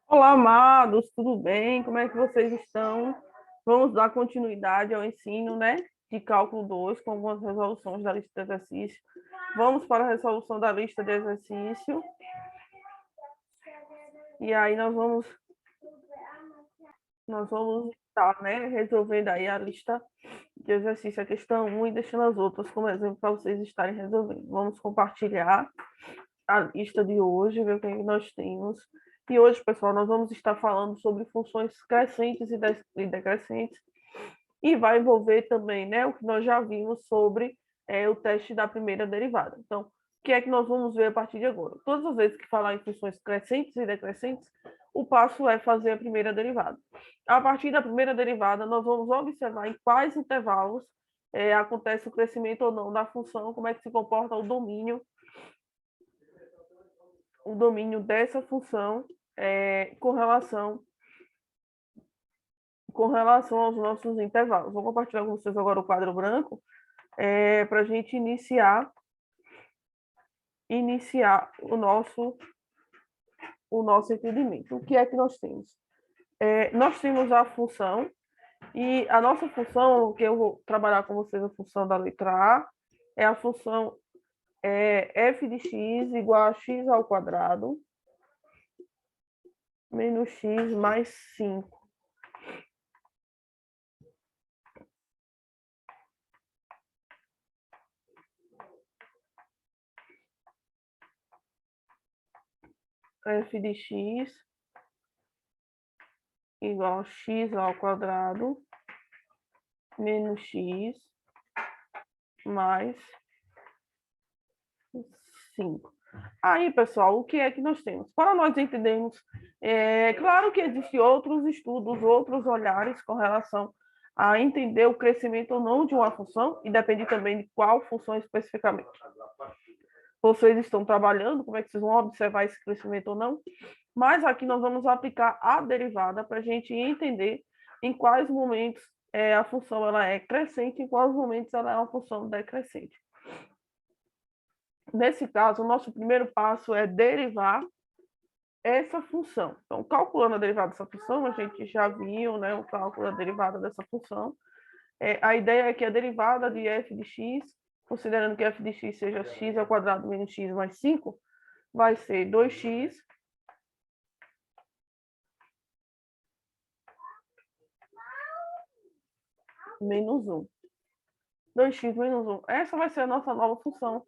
Olá, amados, tudo bem? Como é que vocês estão? Vamos dar continuidade ao ensino, né, de cálculo 2 com algumas resoluções da lista de exercício. Vamos para a resolução da lista de exercício. E aí nós vamos estar, né, resolvendo aí a lista de exercício, a questão 1 e deixando as outras como exemplo para vocês estarem resolvendo. Vamos compartilhar a lista de hoje, ver o que nós temos. E hoje, pessoal, nós vamos estar falando sobre funções crescentes e decrescentes, e vai envolver também, né, o que nós já vimos sobre o teste da primeira derivada. Então, o que é que nós vamos ver a partir de agora? Todas as vezes que falar em funções crescentes e decrescentes, o passo é fazer a primeira derivada. A partir da primeira derivada, nós vamos observar em quais intervalos acontece o crescimento ou não da função, como é que se comporta o domínio dessa função com relação aos nossos intervalos. Vou compartilhar com vocês agora o quadro branco para a gente iniciar o nosso entendimento. O que é que nós temos? Nós temos a função, e a nossa função, que eu vou trabalhar com vocês, a função da letra A, é a função f de x igual a x ao quadrado menos x mais 5. F de x igual a x ao quadrado menos x mais 5. Aí, pessoal, o que é que nós temos? Para nós entendermos, claro que existem outros estudos, outros olhares com relação a entender o crescimento ou não de uma função, e depende também de qual função especificamente vocês estão trabalhando, como é que vocês vão observar esse crescimento ou não. Mas aqui nós vamos aplicar a derivada para a gente entender em quais momentos a função ela é crescente e em quais momentos ela é uma função decrescente. Nesse caso, o nosso primeiro passo é derivar essa função. Então, calculando a derivada dessa função, a gente já viu, né, o cálculo da derivada dessa função. A ideia é que a derivada de f de x, considerando que f de x seja x ao quadrado menos x mais 5, vai ser 2x menos 1. 2x menos 1. Essa vai ser a nossa nova função,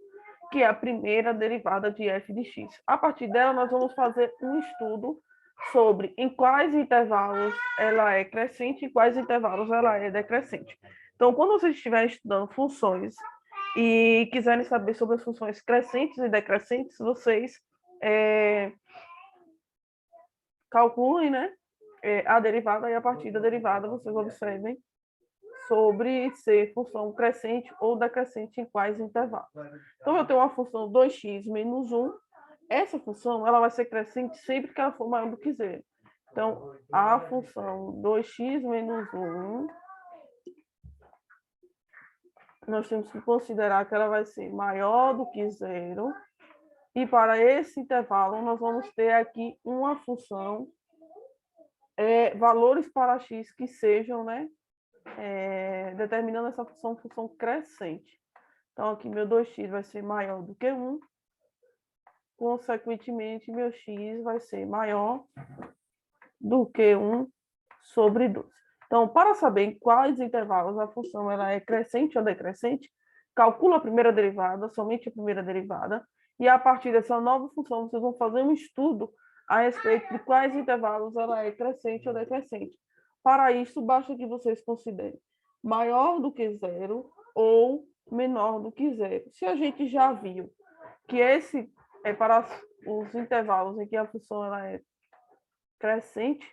que é a primeira derivada de f de x. A partir dela, nós vamos fazer um estudo sobre em quais intervalos ela é crescente e em quais intervalos ela é decrescente. Então, quando vocês estiverem estudando funções e quiserem saber sobre as funções crescentes e decrescentes, vocês calculem, né, a derivada, e a partir da derivada vocês observem sobre ser função crescente ou decrescente em quais intervalos. Então, eu tenho uma função 2x menos 1. Essa função ela vai ser crescente sempre que ela for maior do que zero. Então, a função 2x menos 1, nós temos que considerar que ela vai ser maior do que zero. E para esse intervalo, nós vamos ter aqui uma função, valores para x que sejam, né, determinando essa função crescente. Então, aqui meu 2x vai ser maior do que 1. Consequentemente, meu x vai ser maior do que 1 sobre 2. Então, para saber em quais intervalos a função ela é crescente ou decrescente, calcula a primeira derivada, somente a primeira derivada, e a partir dessa nova função, vocês vão fazer um estudo a respeito de quais intervalos ela é crescente ou decrescente. Para isso, basta que vocês considerem maior do que zero ou menor do que zero. Se a gente já viu que esse é para os intervalos em que a função ela é crescente,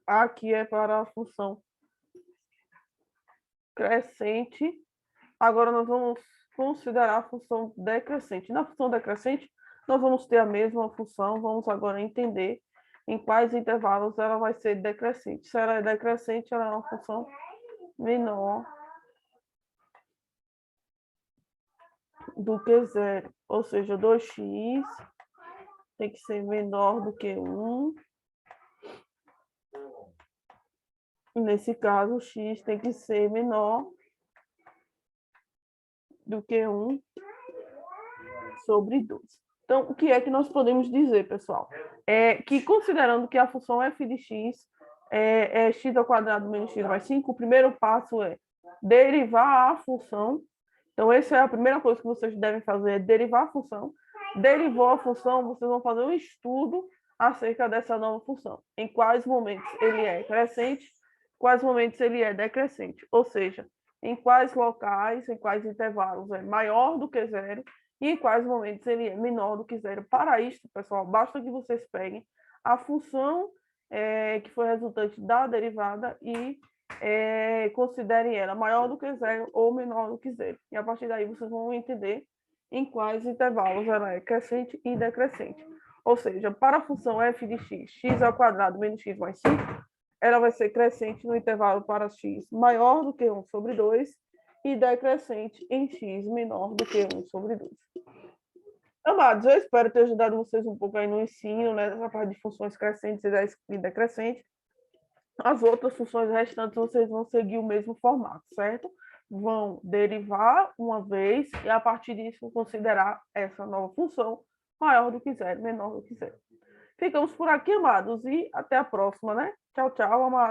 aqui é para a função crescente. Agora nós vamos considerar a função decrescente. Na função decrescente, nós vamos ter a mesma função, vamos agora entender em quais intervalos ela vai ser decrescente. Se ela é decrescente, ela é uma função menor do que zero, ou seja, 2x tem que ser menor do que 1. Nesse caso, x tem que ser menor do que 1 sobre 2. Então, o que é que nós podemos dizer, pessoal? É que, considerando que a função f de x é x ao quadrado menos x mais 5, o primeiro passo é derivar a função. Então, essa é a primeira coisa que vocês devem fazer, é derivar a função. Derivou a função, vocês vão fazer um estudo acerca dessa nova função. Em quais momentos ele é crescente, quais momentos ele é decrescente. Ou seja, em quais locais, em quais intervalos é maior do que zero e em quais momentos ele é menor do que zero. Para isso, pessoal, basta que vocês peguem a função que foi resultante da derivada e considerem ela maior do que zero ou menor do que zero. E a partir daí vocês vão entender em quais intervalos ela é crescente e decrescente. Ou seja, para a função f de x, x ao quadrado menos x mais 5, ela vai ser crescente no intervalo para x maior do que 1 sobre 2 e decrescente em x menor do que 1 sobre 2. Amados, eu espero ter ajudado vocês um pouco aí no ensino, né, nessa parte de funções crescentes e decrescentes. As outras funções restantes vocês vão seguir o mesmo formato, certo? Vão derivar uma vez e, a partir disso, considerar essa nova função maior do que zero, menor do que zero. Ficamos por aqui, amados, e até a próxima, né? Tchau, tchau, amados.